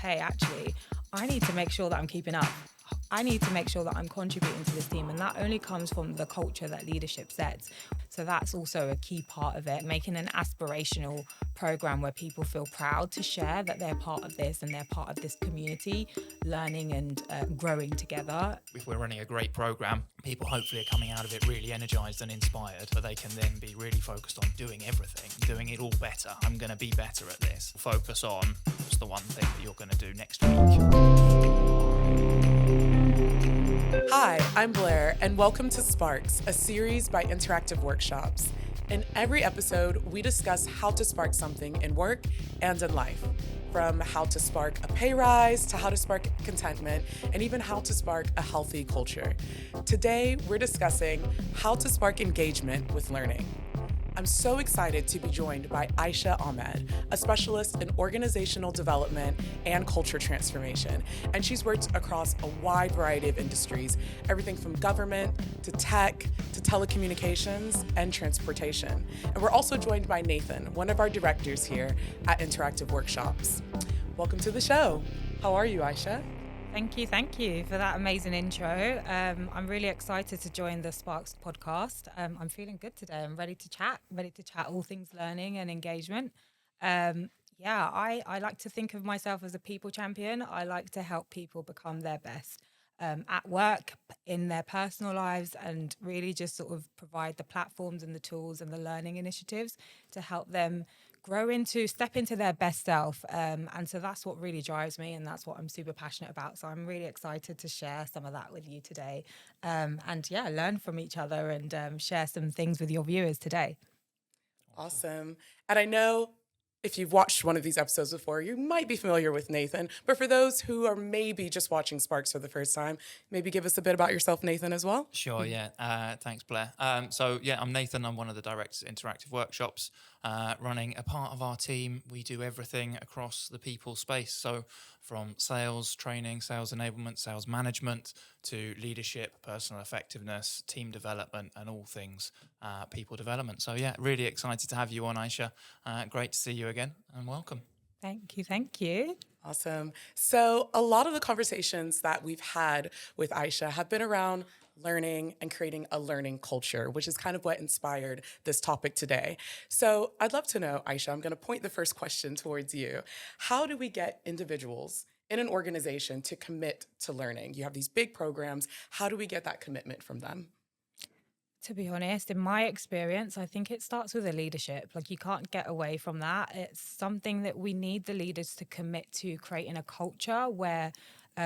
hey, actually, I need to make sure that I'm keeping up. I need to make sure that I'm contributing to this team. And that only comes from the culture that leadership sets. So that's also a key part of it, making an aspirational program where people feel proud to share that they're part of this and they're part of this community, learning and growing together. If we're running a great program, people hopefully are coming out of it really energized and inspired, but they can then be really focused on doing everything, doing it all better. I'm going to be better at this. Focus on what's the one thing that you're going to do next week. Hi, I'm Blair, and welcome to Sparks, a series by Interactive Workshops. In every episode, we discuss how to spark something in work and in life, from how to spark a pay rise to how to spark contentment, and even how to spark a healthy culture. Today, we're discussing how to spark engagement with learning. I'm so excited to be joined by Aisha Ahmed, a specialist in organizational development and culture transformation. And she's worked across a wide variety of industries, everything from government to tech to telecommunications and transportation. And we're also joined by Nathan, one of our directors here at Interactive Workshops. Welcome to the show. How are you, Aisha? Thank you for that amazing intro. I'm really excited to join the Sparks podcast. I'm feeling good today. I'm ready to chat all things learning and engagement. I like to think of myself as a people champion. I like to help people become their best at work, in their personal lives, and really just sort of provide the platforms and the tools and the learning initiatives to help them step into their best self. And so that's what really drives me, and that's what I'm super passionate about. So I'm really excited to share some of that with you today. Learn from each other and share some things with your viewers today. Awesome. And I know if you've watched one of these episodes before, you might be familiar with Nathan. But for those who are maybe just watching Sparks for the first time, maybe give us a bit about yourself, Nathan, as well. Sure, yeah. Thanks, Blair. I'm Nathan. I'm one of the directors at Interactive Workshops, running a part of our team. We do everything across the people space. So from sales training, sales enablement, sales management, to leadership, personal effectiveness, team development, and all things people development. So yeah, really excited to have you on, Aisha. Great to see you again, and welcome. Thank you. Awesome. So a lot of the conversations that we've had with Aisha have been around learning and creating a learning culture, which is kind of what inspired this topic today. So I'd love to know, Aisha, I'm going to point the first question towards you. How do we get individuals in an organization to commit to learning? You have these big programs. How do we get that commitment from them? To be honest, in my experience, I think it starts with the leadership. Like, you can't get away from that. It's something that we need the leaders to commit to, creating a culture where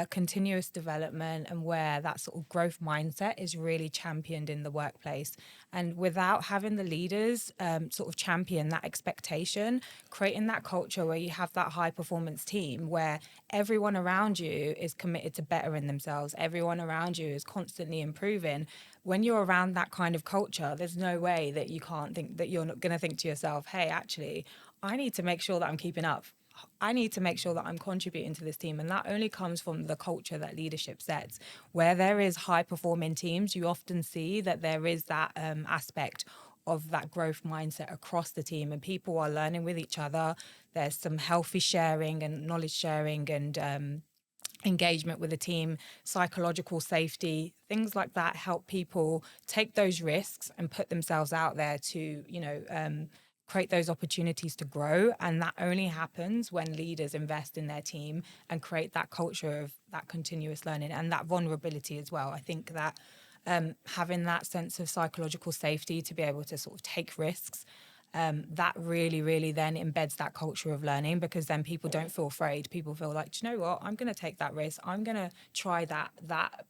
continuous development and where that sort of growth mindset is really championed in the workplace. And without having the leaders sort of champion that expectation, creating that culture where you have that high performance team where everyone around you is committed to bettering themselves, everyone around you is constantly improving. When you're around that kind of culture, there's no way that you can't think that you're not going to think to yourself, hey, actually, I need to make sure that I'm keeping up. I need to make sure that I'm contributing to this team. And that only comes from the culture that leadership sets. Where there is high performing teams, you often see that there is that aspect of that growth mindset across the team, and people are learning with each other. There's some healthy sharing and knowledge sharing and engagement with the team, psychological safety, things like that help people take those risks and put themselves out there to, create those opportunities to grow. And that only happens when leaders invest in their team and create that culture of that continuous learning and that vulnerability as well. I think that having that sense of psychological safety to be able to sort of take risks, that really then embeds that culture of learning, because then people don't feel afraid. People feel like, do you know what? I'm going to take that risk. I'm going to try that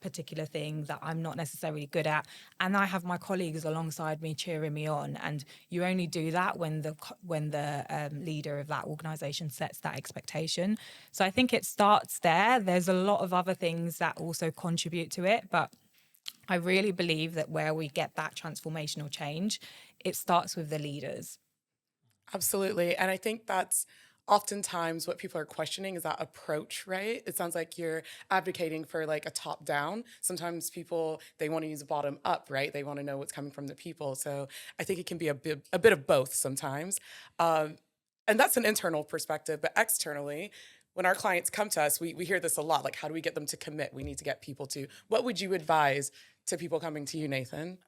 particular thing that I'm not necessarily good at. And I have my colleagues alongside me cheering me on. And you only do that when the leader of that organization sets that expectation. So I think it starts there. There's a lot of other things that also contribute to it, but I really believe that where we get that transformational change, it starts with the leaders. Absolutely. And I think that's oftentimes what people are questioning is that approach, right? It sounds like you're advocating for like a top down. Sometimes people, they want to use a bottom up, right? They want to know what's coming from the people. So I think it can be a bit of both sometimes. And that's an internal perspective, but externally, when our clients come to us, we hear this a lot. Like, how do we get them to commit? We need to get people to. What would you advise to people coming to you, Nathan?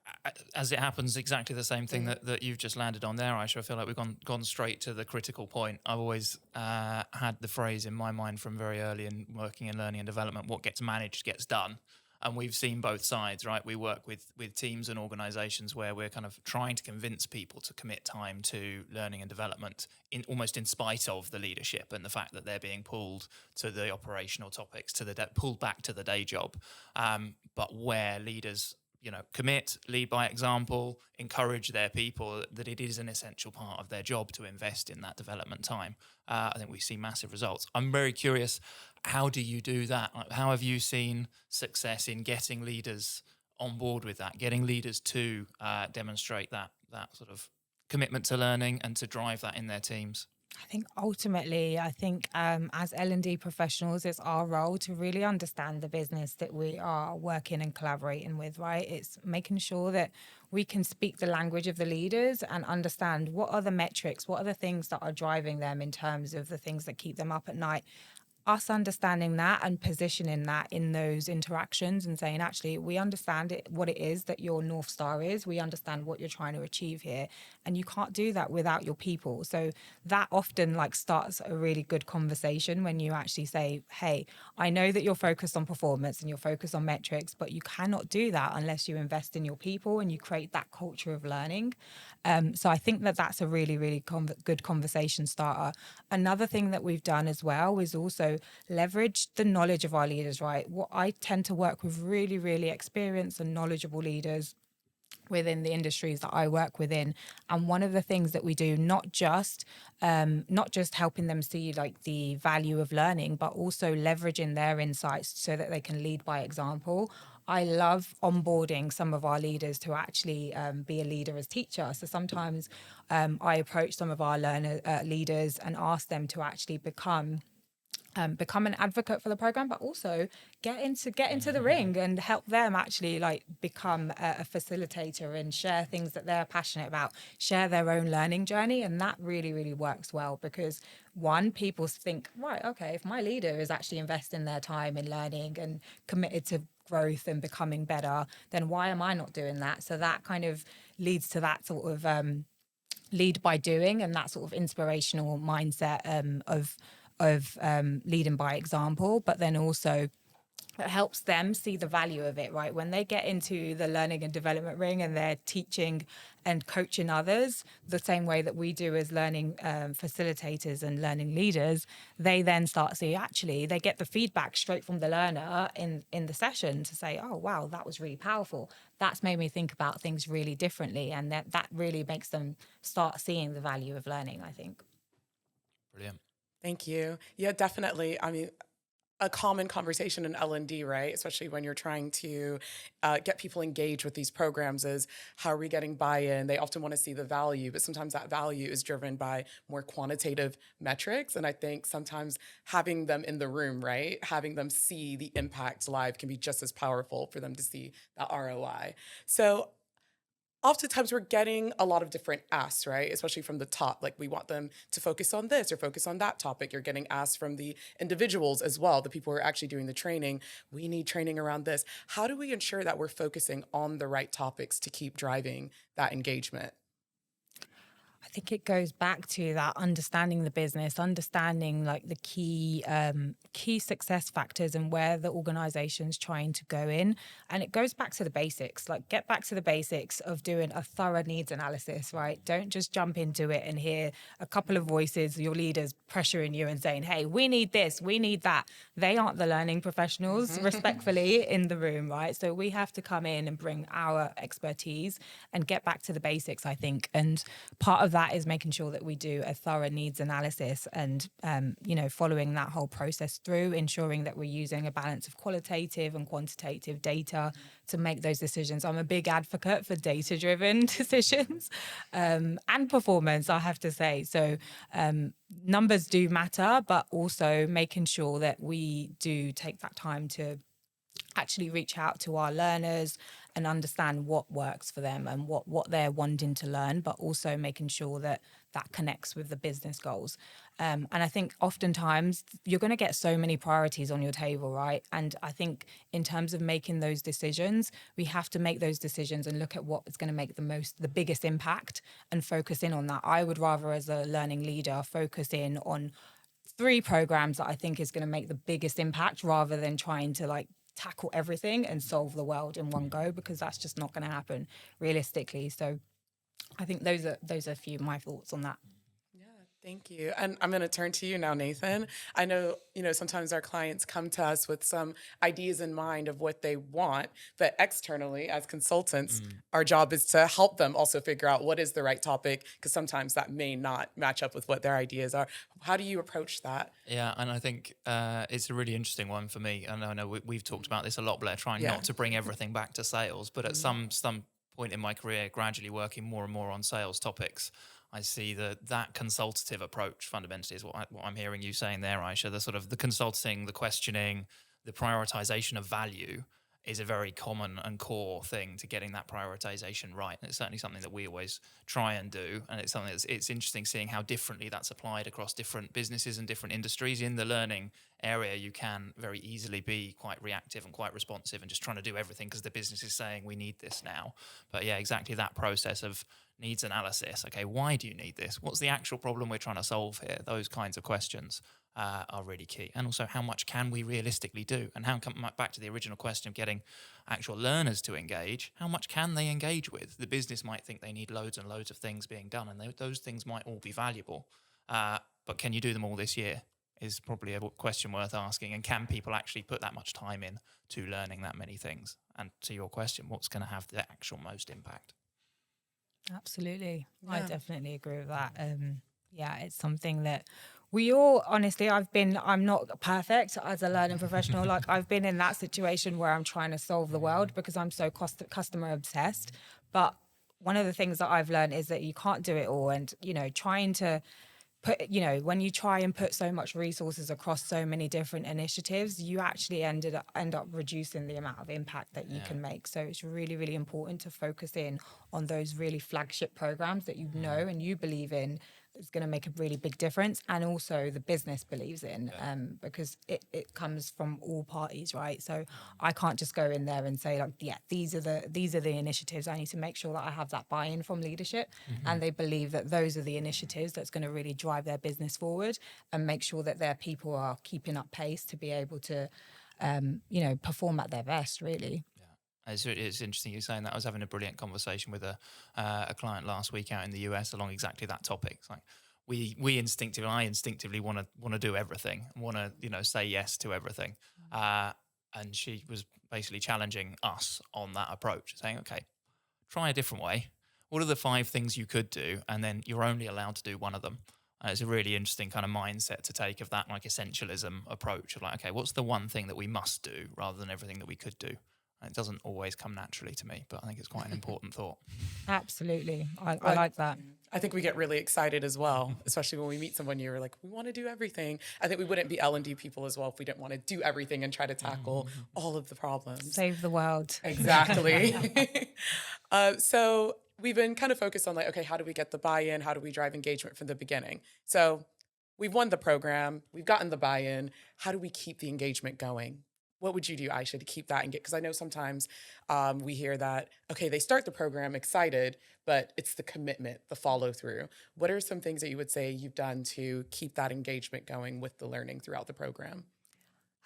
As it happens, exactly the same thing that you've just landed on there, Aisha. I feel like we've gone straight to the critical point. I've always had the phrase in my mind from very early in working in learning and development: what gets managed gets done. And we've seen both sides, right? We work with teams and organizations where we're kind of trying to convince people to commit time to learning and development almost in spite of the leadership and the fact that they're being pulled to the operational topics, pulled back to the day job. But where leaders, commit, lead by example, encourage their people, that it is an essential part of their job to invest in that development time. I think we see massive results. I'm very curious, how do you do that? How have you seen success in getting leaders on board with that, getting leaders to demonstrate that sort of commitment to learning and to drive that in their teams? I think ultimately, as L&D professionals, it's our role to really understand the business that we are working and collaborating with, right? It's making sure that we can speak the language of the leaders and understand what are the metrics, what are the things that are driving them in terms of the things that keep them up at night. Us understanding that and positioning that in those interactions and saying, actually, we understand what it is that your North Star is. We understand what you're trying to achieve here. And you can't do that without your people. So that often starts a really good conversation when you actually say, hey, I know that you're focused on performance and you're focused on metrics, but you cannot do that unless you invest in your people and you create that culture of learning. So I think that that's a really, really good conversation starter. Another thing that we've done as well is also leverage the knowledge of our leaders, right? What I tend to work with really, really experienced and knowledgeable leaders within the industries that I work within. And one of the things that we do, not just helping them see the value of learning, but also leveraging their insights so that they can lead by example. I love onboarding some of our leaders to actually be a leader as teacher. So sometimes I approach some of our leaders and ask them to actually become an advocate for the program, but also get into the ring and help them actually become a facilitator and share things that they're passionate about, share their own learning journey. And that really, really works well because one, people think, right, okay, if my leader is actually investing their time in learning and committed to growth and becoming better, then why am I not doing that? So that kind of leads to that sort of lead by doing and that sort of inspirational mindset of leading by example, but then also it helps them see the value of it, right? When they get into the learning and development ring and they're teaching and coaching others the same way that we do as learning facilitators and learning leaders, they then start to see, actually, they get the feedback straight from the learner in the session to say, oh, wow, that was really powerful. That's made me think about things really differently. And that really makes them start seeing the value of learning, I think. Brilliant. Thank you. Yeah, definitely. I mean, a common conversation in L&D, right? Especially when you're trying to get people engaged with these programs is how are we getting buy-in? They often want to see the value, but sometimes that value is driven by more quantitative metrics. And I think sometimes having them in the room, right? Having them see the impact live can be just as powerful for them to see that ROI. So oftentimes we're getting a lot of different asks, right? Especially from the top. Like we want them to focus on this or focus on that topic. You're getting asked from the individuals as well, the people who are actually doing the training. We need training around this. How do we ensure that we're focusing on the right topics to keep driving that engagement? I think it goes back to that understanding the business, understanding the key success factors and where the organization's trying to go in. And it goes back to the basics, get back to the basics of doing a thorough needs analysis, right? Don't just jump into it and hear a couple of voices, your leaders pressuring you and saying, hey, we need this, we need that. They aren't the learning professionals, respectfully, in the room, right? So we have to come in and bring our expertise and get back to the basics, I think. And part of that is making sure that we do a thorough needs analysis and, following that whole process through, ensuring that we're using a balance of qualitative and quantitative data to make those decisions. I'm a big advocate for data-driven decisions and performance, I have to say. So numbers do matter, but also making sure that we do take that time to actually reach out to our learners and understand what works for them and what they're wanting to learn, but also making sure that that connects with the business goals. And I think oftentimes you're going to get so many priorities on your table, right? And I think in terms of making those decisions, we have to make those decisions and look at what is going to make the biggest impact and focus in on that. I would rather, as a learning leader, focus in on 3 programs that I think is going to make the biggest impact rather than trying to like tackle everything and solve the world in one go, because that's just not going to happen realistically. So I think those are a few of my thoughts on that. Yeah, thank you. And I'm going to turn to you now, Nathan. I know, sometimes our clients come to us with some ideas in mind of what they want, but externally as consultants, our job is to help them also figure out what is the right topic, because sometimes that may not match up with what their ideas are. How do you approach that? Yeah, and I think it's a really interesting one for me. And I know we've talked about this a lot, Blair, trying not to bring everything back to sales, but at some point in my career, gradually working more and more on sales topics, I see that consultative approach fundamentally is what I'm hearing you saying there, Aisha. The sort of the consulting, the questioning, the prioritization of value is a very common and core thing to getting that prioritization right. And it's certainly something that we always try and do. And it's something it's interesting seeing how differently that's applied across different businesses and different industries. In the learning area, you can very easily be quite reactive and quite responsive and just trying to do everything because the business is saying we need this now. But yeah, exactly that process of needs analysis. Okay, why do you need this? What's the actual problem we're trying to solve here? Those kinds of questions are really key. And also, how much can we realistically do? And how come back to the original question of getting actual learners to engage, how much can they engage with? The business might think they need loads and loads of things being done, and those things might all be valuable. But can you do them all this year is probably a question worth asking. And can people actually put that much time in to learning that many things? And to your question, what's going to have the actual most impact? Absolutely. Yeah. I definitely agree with that. Yeah, it's something that we all, honestly, I'm not perfect as a learning professional. Like I've been in that situation where I'm trying to solve the world because I'm so customer obsessed. But one of the things that I've learned is that you can't do it all. And, trying to when you try and put so much resources across so many different initiatives, you actually end up reducing the amount of impact that you can make. So it's really, really important to focus in on those really flagship programs that you know and you believe in is going to make a really big difference, and also the business believes in, because it comes from all parties, right? So I can't just go in there and say like, yeah, these are the initiatives. I need to make sure that I have that buy-in from leadership, and they believe that those are the initiatives that's going to really drive their business forward and make sure that their people are keeping up pace to be able to, perform at their best, really. It's interesting you saying that. I was having a brilliant conversation with a client last week out in the US along exactly that topic. It's like I instinctively want to do everything, want to say yes to everything, and she was basically challenging us on that approach, saying, okay, try a different way. What are the 5 things you could do, and then you're only allowed to do one of them. And it's a really interesting kind of mindset to take of that like essentialism approach of like, okay, what's the one thing that we must do rather than everything that we could do. It doesn't always come naturally to me, but I think it's quite an important thought. Absolutely. I like that. I think we get really excited as well, especially when we meet someone you're like, we want to do everything. I think we wouldn't be L&D people as well if we didn't want to do everything and try to tackle all of the problems. Save the world. Exactly. So we've been kind of focused on like, okay, how do we get the buy-in? How do we drive engagement from the beginning? So we've won the program. We've gotten the buy-in. How do we keep the engagement going? What would you do, Aisha, to keep that engaged? Because I know sometimes we hear that, okay, they start the program excited, but it's the commitment, the follow through. What are some things that you would say you've done to keep that engagement going with the learning throughout the program?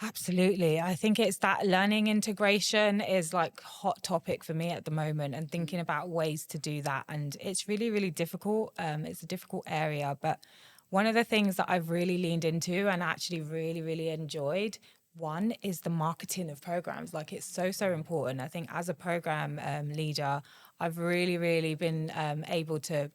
Absolutely. I think it's that learning integration is like hot topic for me at the moment, and thinking about ways to do that. And it's really, really difficult. It's a difficult area, but one of the things that I've really leaned into and actually really, really enjoyed, one is the marketing of programs. Like it's so important. I think as a program leader, I've really, really been able to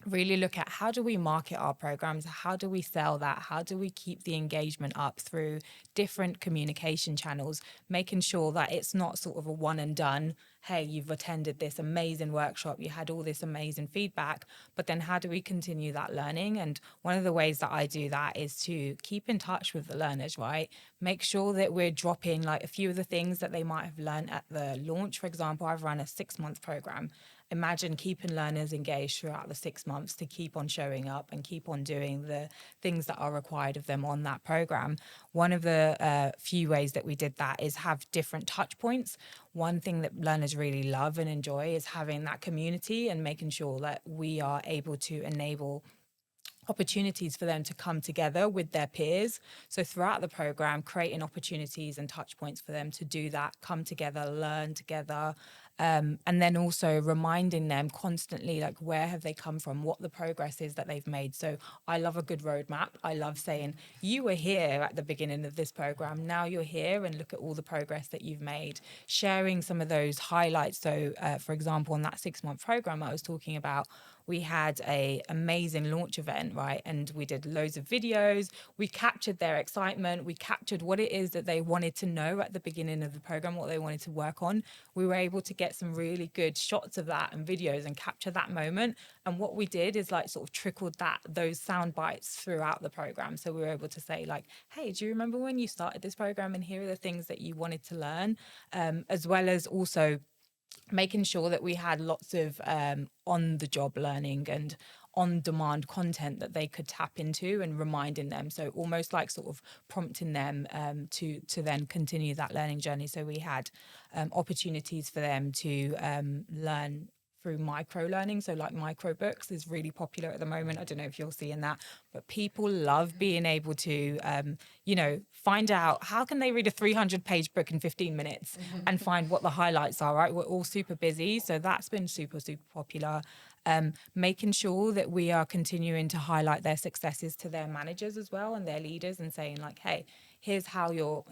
really look at how do we market our programs? How do we sell that? How do we keep the engagement up through different communication channels, making sure that it's not sort of a one and done hey, you've attended this amazing workshop, you had all this amazing feedback, but then how do we continue that learning? And one of the ways that I do that is to keep in touch with the learners, right? Make sure that we're dropping like a few of the things that they might have learned at the launch. For example, I've run a 6-month program. Imagine keeping learners engaged throughout the 6 months to keep on showing up and keep on doing the things that are required of them on that program. One of the few ways that we did that is have different touch points. One thing that learners really love and enjoy is having that community and making sure that we are able to enable opportunities for them to come together with their peers. So throughout the program, creating opportunities and touch points for them to do that, come together, learn together, and then also reminding them constantly, like, where have they come from, what the progress is that they've made. So I love a good roadmap. I love saying, you were here at the beginning of this program, now you're here, and look at all the progress that you've made. Sharing some of those highlights. So for example, on that 6-month program I was talking about, we had a amazing launch event, right? And we did loads of videos. We captured their excitement. We captured what it is that they wanted to know at the beginning of the program, what they wanted to work on. We were able to get some really good shots of that and videos and capture that moment. And what we did is like sort of trickled those sound bites throughout the program. So we were able to say like, hey, do you remember when you started this program? And here are the things that you wanted to learn, as well as also making sure that we had lots of on-the-job learning and on-demand content that they could tap into, and reminding them. So almost like sort of prompting them to then continue that learning journey. So we had opportunities for them to learn through micro learning. So like micro books is really popular at the moment. I don't know if you're seeing that, but people love being able to, find out how can they read a 300-page book in 15 minutes and find what the highlights are, right? We're all super busy. So that's been super, super popular. Making sure that we are continuing to highlight their successes to their managers as well and their leaders, and saying like, hey, here's how your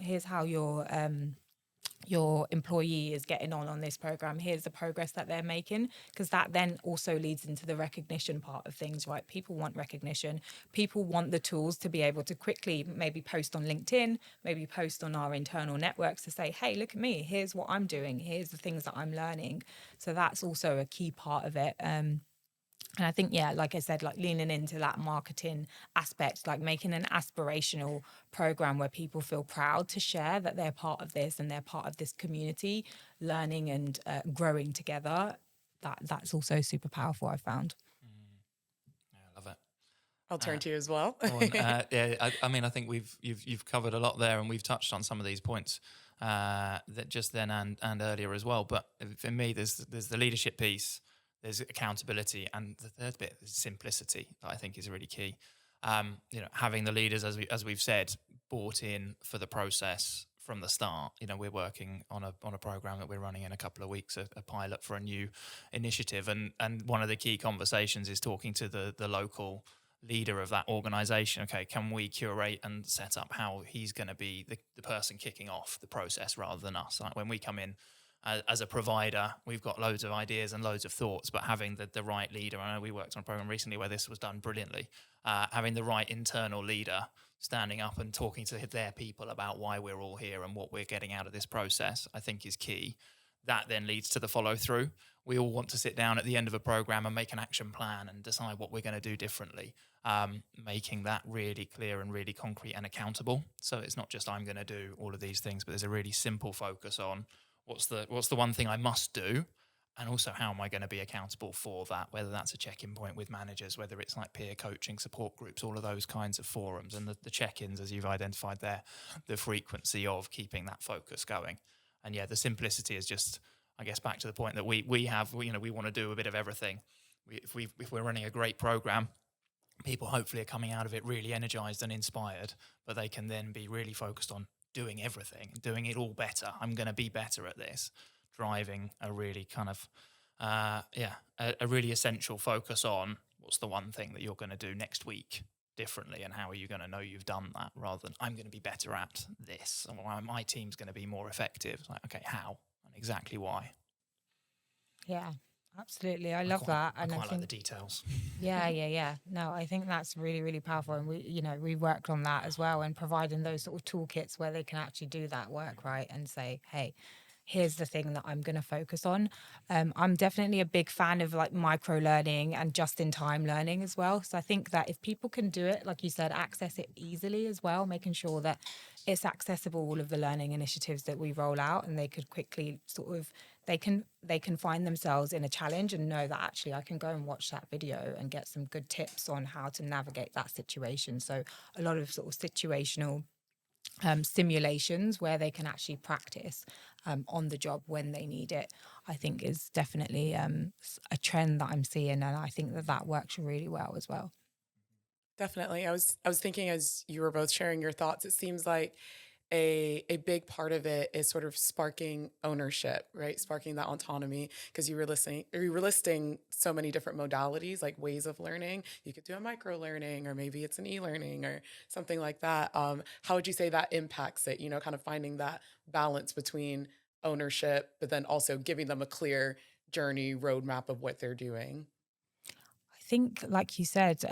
employee is getting on this program. Here's the progress that they're making, because that then also leads into the recognition part of things, right? People want recognition. People want the tools to be able to quickly maybe post on LinkedIn, maybe post on our internal networks to say, hey, look at me. Here's what I'm doing. Here's the things that I'm learning. So that's also a key part of it. And I think, yeah, like I said, like leaning into that marketing aspect, like making an aspirational program where people feel proud to share that they're part of this and they're part of this community, learning and growing together. That's also super powerful, I found. Yeah, I love it. I'll turn to you as well. I mean, I think you've covered a lot there, and we've touched on some of these points that just then and earlier as well. But for me, there's the leadership piece, there's accountability, and the third bit is simplicity that I think is really key. Having the leaders, as we've said, bought in for the process from the start. We're working on a program that we're running in a couple of weeks, a pilot for a new initiative, and one of the key conversations is talking to the local leader of that organization. Okay, can we curate and set up how he's going to be the person kicking off the process rather than us? Like when we come in as a provider, we've got loads of ideas and loads of thoughts, but having the right leader, I know we worked on a program recently where this was done brilliantly, having the right internal leader standing up and talking to their people about why we're all here and what we're getting out of this process, I think is key. That then leads to the follow through. We all want to sit down at the end of a program and make an action plan and decide what we're going to do differently, making that really clear and really concrete and accountable. So it's not just I'm going to do all of these things, but there's a really simple focus on what's the one thing I must do, and also how am I going to be accountable for that, whether that's a check-in point with managers, whether it's like peer coaching, support groups, all of those kinds of forums, and the check-ins, as you've identified there, the frequency of keeping that focus going. And yeah, the simplicity is just, I guess, back to the point that we want to do a bit of everything. If we're running a great program, people hopefully are coming out of it really energized and inspired, but they can then be really focused on doing everything, doing it all better. I'm going to be better at this, driving a really kind of, a really essential focus on what's the one thing that you're going to do next week differently, and how are you going to know you've done that, rather than I'm going to be better at this, or my team's going to be more effective. Like, okay, how and exactly why? Yeah, absolutely. I love that. And I quite think like the details. Yeah. No, I think that's really, really powerful. And we worked on that as well, and providing those sort of toolkits where they can actually do that work, right? And say, hey, here's the thing that I'm going to focus on. I'm definitely a big fan of like micro learning and just in time learning as well. So I think that if people can do it, like you said, access it easily as well, making sure that it's accessible, all of the learning initiatives that we roll out, and they could quickly sort of, they can find themselves in a challenge and know that actually I can go and watch that video and get some good tips on how to navigate that situation. So a lot of sort of situational simulations where they can actually practice on the job when they need it, I think is definitely a trend that I'm seeing, and I think that that works really well as well. Definitely. I was thinking as you were both sharing your thoughts, it seems like a big part of it is sort of sparking ownership, right? Sparking that autonomy, because you were listing so many different modalities, like ways of learning. You could do a micro learning, or maybe it's an e-learning or something like that. How would you say that impacts it? You know, kind of finding that balance between ownership, but then also giving them a clear journey roadmap of what they're doing. I think, like you said,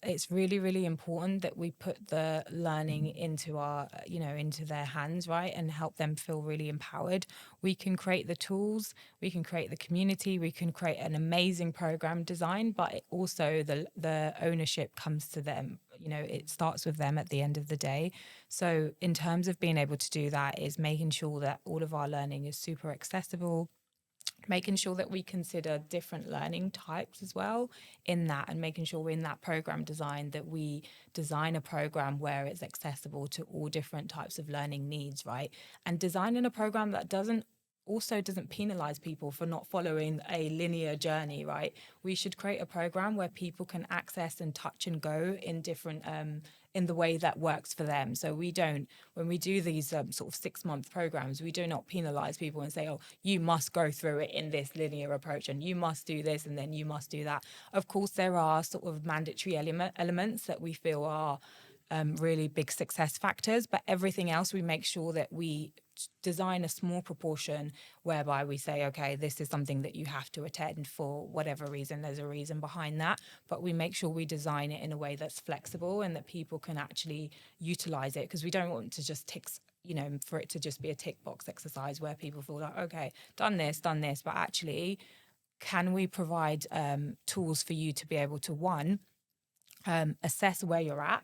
it's really, really important that we put the learning into into their hands, right, and help them feel really empowered. We can create the tools, we can create the community, we can create an amazing program design, but also the ownership comes to them. You know, it starts with them at the end of the day. So, in terms of being able to do that, is making sure that all of our learning is super accessible, making sure that we consider different learning types as well in that, and making sure in that program design that we design a program where it's accessible to all different types of learning needs, right? And designing a program that doesn't penalize people for not following a linear journey, right? We should create a program where people can access and touch and go in different in the way that works for them. So we don't, when we do these sort of 6-month programs, we do not penalize people and say, oh, you must go through it in this linear approach and you must do this and then you must do that. Of course, there are sort of mandatory elements that we feel are really big success factors, but everything else we make sure that we design a small proportion whereby we say, okay, this is something that you have to attend for whatever reason. There's a reason behind that, but we make sure we design it in a way that's flexible and that people can actually utilize it, because we don't want to just tick, for it to just be a tick box exercise where people feel like, okay, done this, but actually, can we provide tools for you to be able to, one, assess where you're at,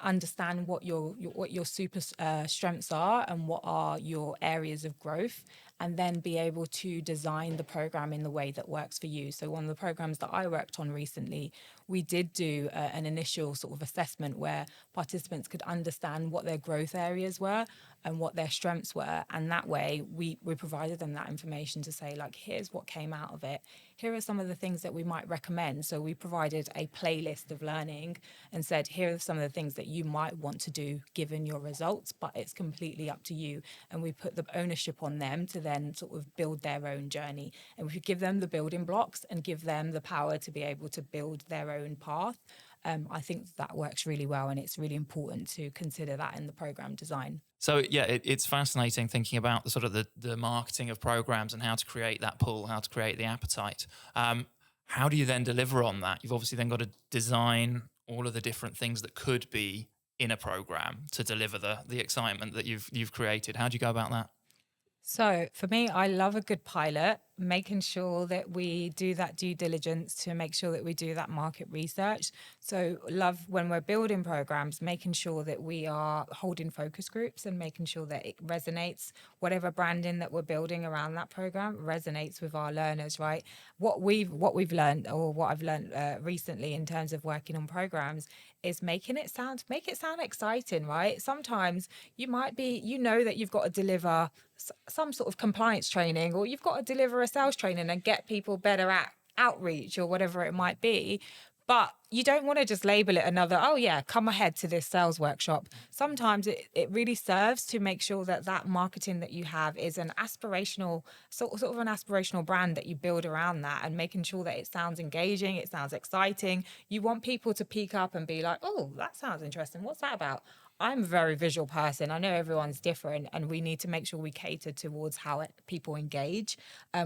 understand what your super strengths are and what are your areas of growth, and then be able to design the program in the way that works for you. So one of the programs that I worked on recently, we did do an initial sort of assessment where participants could understand what their growth areas were and what their strengths were, and that way we provided them that information to say, like, here's what came out of it, here are some of the things that we might recommend. So we provided a playlist of learning and said, here are some of the things that you might want to do given your results, but it's completely up to you. And we put the ownership on them to then sort of build their own journey. And we give them the building blocks and give them the power to be able to build their own path. I think that works really well, and it's really important to consider that in the program design. So yeah, it's fascinating thinking about the sort of the marketing of programs and how to create that pull, how to create the appetite. How do you then deliver on that? You've obviously then got to design all of the different things that could be in a program to deliver the excitement that you've created. How do you go about that? So for me, I love a good pilot, making sure that we do that due diligence to make sure that we do that market research. So love when we're building programs, making sure that we are holding focus groups and making sure that it resonates, whatever branding that we're building around that program resonates with our learners, right? What we've learned, or what I've learned recently in terms of working on programs, is make it sound exciting, right? Sometimes you might be, that you've got to deliver some sort of compliance training, or you've got to deliver a sales training and get people better at outreach or whatever it might be. But you don't want to just label it another, oh yeah, come ahead to this sales workshop. Sometimes it really serves to make sure that that marketing that you have is an aspirational, sort of an aspirational brand that you build around that, and making sure that it sounds engaging, it sounds exciting. You want people to peek up and be like, oh, that sounds interesting. What's that about? I'm a very visual person. I know everyone's different, and we need to make sure we cater towards how people engage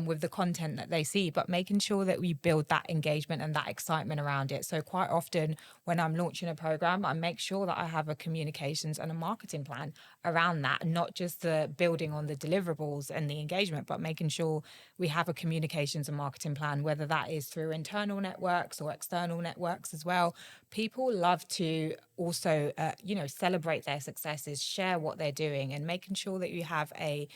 with the content that they see, but making sure that we build that engagement and that excitement around it. So quite often when I'm launching a program, I make sure that I have a communications and a marketing plan around that, not just the building on the deliverables and the engagement, but making sure we have a communications and marketing plan, whether that is through internal networks or external networks as well. People love to also, celebrate their successes, share what they're doing, and making sure that you have a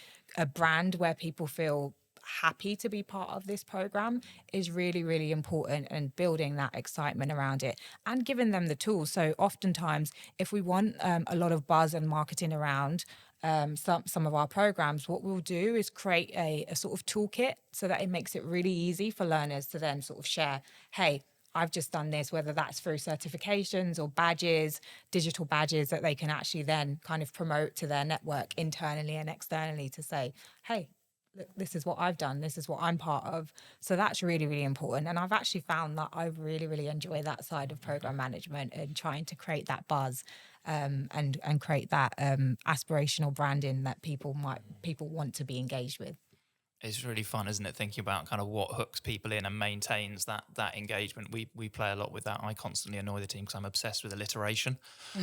brand where people feel happy to be part of this program is really, really important, and building that excitement around it and giving them the tools. So oftentimes, if we want a lot of buzz and marketing around some of our programs, what we'll do is create a sort of toolkit so that it makes it really easy for learners to then sort of share, hey, I've just done this, whether that's through certifications or badges, digital badges that they can actually then kind of promote to their network internally and externally to say, hey, look, this is what I've done, this is what I'm part of. So that's really, really important. And I've actually found that I really, really enjoy that side of program management and trying to create that buzz and create that aspirational branding that people want to be engaged with. It's really fun, isn't it? Thinking about kind of what hooks people in and maintains that engagement. We play a lot with that. I constantly annoy the team because I'm obsessed with alliteration.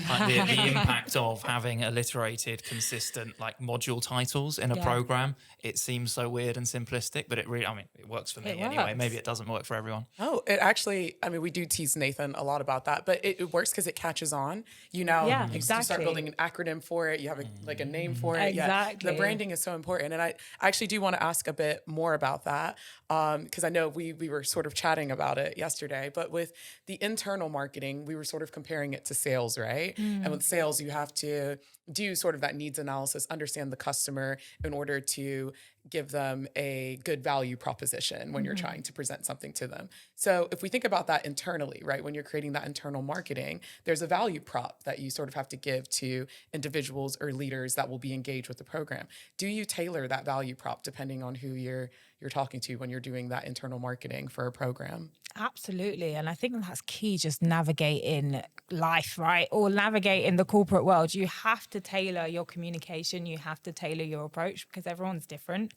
Like the impact of having alliterated, consistent, like module titles in a program. It seems so weird and simplistic, but it really, I mean, it works for me anyway. Maybe it doesn't work for everyone. Oh, it actually, I mean, we do tease Nathan a lot about that, but it works because it catches on. You know, you start building an acronym for it. You have a name for it. Exactly. Yeah, the branding is so important. And I actually do want to ask a bit more about that because I know we were sort of chatting about it yesterday, but with the internal marketing, we were sort of comparing it to sales, right? And with sales, you have to do sort of that needs analysis, understand the customer in order to give them a good value proposition when you're trying to present something to them. So if we think about that internally, right, when you're creating that internal marketing, there's a value prop that you sort of have to give to individuals or leaders that will be engaged with the program. Do you tailor that value prop depending on who you're talking to when you're doing that internal marketing for a program? Absolutely. And I think that's key, just navigating life, right? Or navigating the corporate world. You have to tailor your communication. You have to tailor your approach because everyone's different.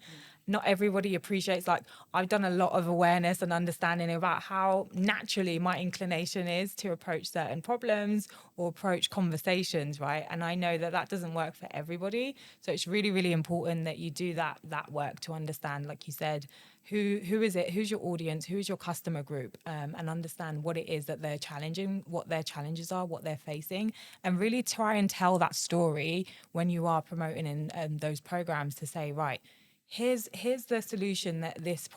Not everybody appreciates, like, I've done a lot of awareness and understanding about how naturally my inclination is to approach certain problems or approach conversations, right? And I know that that doesn't work for everybody. So it's really, really important that you do that work to understand, like you said, who is it, who's your audience, who's your customer group, and understand what it is that they're challenging, what their challenges are, what they're facing, and really try and tell that story when you are promoting in those programs to say, right, here's the solution that this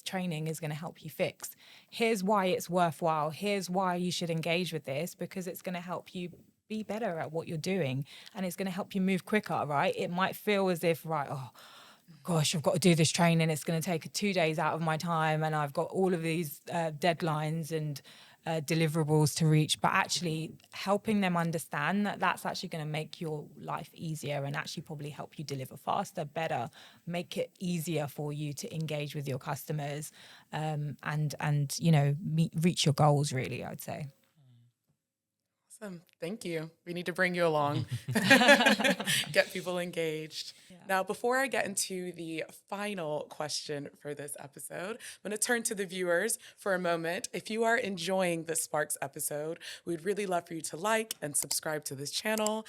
training is gonna help you fix. Here's why it's worthwhile. Here's why you should engage with this, because it's gonna help you be better at what you're doing, and it's gonna help you move quicker, right? It might feel as if, right, oh gosh, I've got to do this training. It's going to take 2 days out of my time, and I've got all of these deadlines and deliverables to reach. But actually helping them understand that that's actually going to make your life easier and actually probably help you deliver faster, better, make it easier for you to engage with your customers and reach your goals, really, I'd say. Awesome. Thank you. We need to bring you along, get people engaged. Yeah. Now, before I get into the final question for this episode, I'm going to turn to the viewers for a moment. If you are enjoying this Sparks episode, we'd really love for you to like and subscribe to this channel.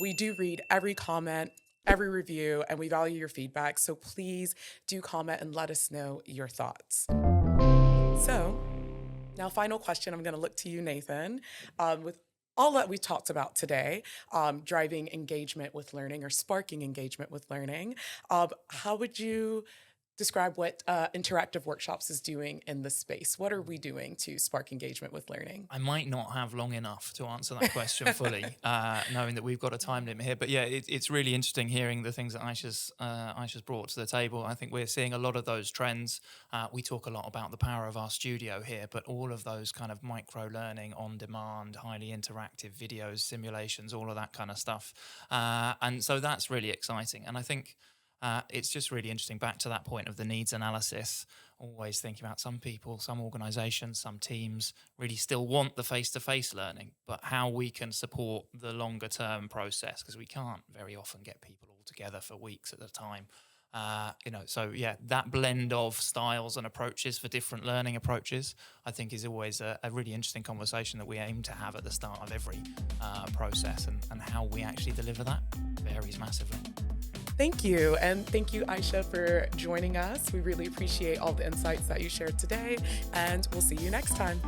We do read every comment, every review, and we value your feedback. So please do comment and let us know your thoughts. So now, final question. I'm going to look to you, Nathan, with all that we talked about today, driving engagement with learning or sparking engagement with learning. How would you describe what Interactive Workshops is doing in this space? What are we doing to spark engagement with learning? I might not have long enough to answer that question fully, knowing that we've got a time limit here. But yeah, it's really interesting hearing the things that Aisha's brought to the table. I think we're seeing a lot of those trends. We talk a lot about the power of our studio here, but all of those kind of micro learning, on demand, highly interactive videos, simulations, all of that kind of stuff. And so that's really exciting. And I think It's just really interesting. Back to that point of the needs analysis, always thinking about some people, some organizations, some teams really still want the face-to-face learning, but how we can support the longer term process, because we can't very often get people all together for weeks at a time. So yeah, that blend of styles and approaches for different learning approaches, I think is always a really interesting conversation that we aim to have at the start of every process, and how we actually deliver that varies massively. Thank you. And thank you, Aisha, for joining us. We really appreciate all the insights that you shared today, and we'll see you next time.